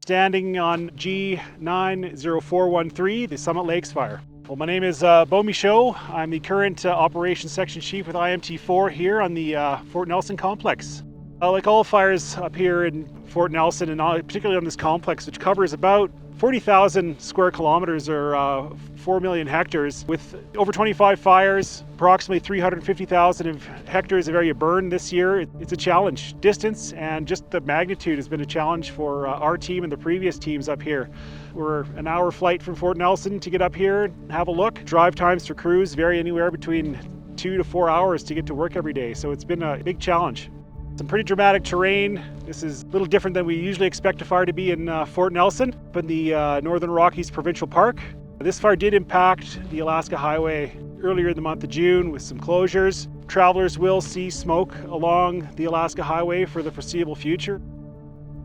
Standing on G90413, the Summit Lake Fire. Well, my name is Beau Michaud. I'm the current Operations Section Chief with IMT4 here on the Fort Nelson complex. Like all fires up here in Fort Nelson, and particularly on this complex, which covers about 40,000 square kilometers or 4 million hectares, with over 25 fires, approximately 350,000 hectares of area burned this year. It's a challenge. Distance and just the magnitude has been a challenge for our team and the previous teams up here. We're an hour flight from Fort Nelson to get up here and have a look. Drive times for crews vary anywhere between 2 to 4 hours to get to work every day, so it's been a big challenge. Some pretty dramatic terrain. This is a little different than we usually expect a fire to be in Fort Nelson, up in the Northern Rockies Provincial Park. This fire did impact the Alaska Highway earlier in the month of June with some closures. Travelers will see smoke along the Alaska Highway for the foreseeable future.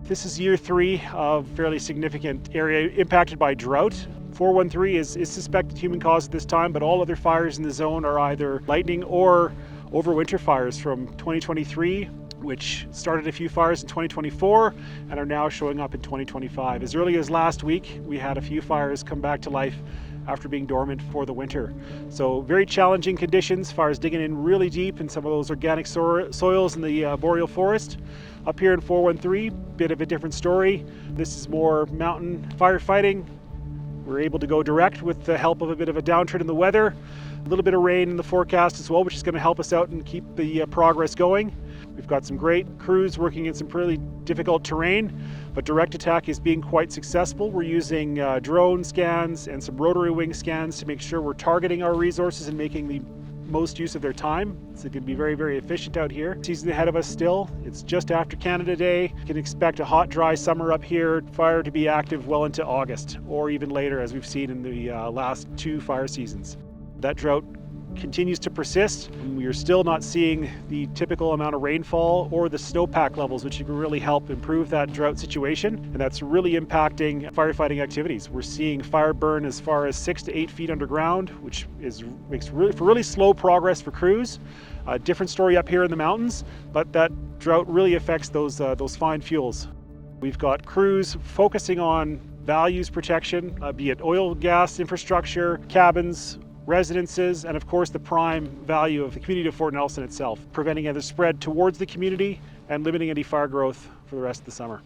This is year 3 of fairly significant area impacted by drought. 413 is suspected human cause at this time, but all other fires in the zone are either lightning or overwinter fires from 2023. Which started a few fires in 2024 and are now showing up in 2025. As early as last week, we had a few fires come back to life after being dormant for the winter. So very challenging conditions, fires digging in really deep in some of those organic soils in the boreal forest. Up here in 413, bit of a different story. This is more mountain firefighting. We're able to go direct with the help of a bit of a downturn in the weather. A little bit of rain in the forecast as well, which is going to help us out and keep the progress going. We've got some great crews working in some pretty difficult terrain, but direct attack is being quite successful. We're using drone scans and some rotary wing scans to make sure we're targeting our resources and making the most use of their time. So it can be very, very efficient out here. Season ahead of us still. It's just after Canada Day. You can expect a hot, dry summer up here. Fire to be active well into August or even later, as we've seen in the last 2 fire seasons. That drought continues to persist. We are still not seeing the typical amount of rainfall or the snowpack levels, which can really help improve that drought situation. And that's really impacting firefighting activities. We're seeing fire burn as far as 6 to 8 feet underground, which makes really slow progress for crews. A different story up here in the mountains, but that drought really affects those fine fuels. We've got crews focusing on values protection, be it oil, gas infrastructure, cabins, residences, and of course the prime value of the community of Fort Nelson itself, preventing any spread towards the community and limiting any fire growth for the rest of the summer.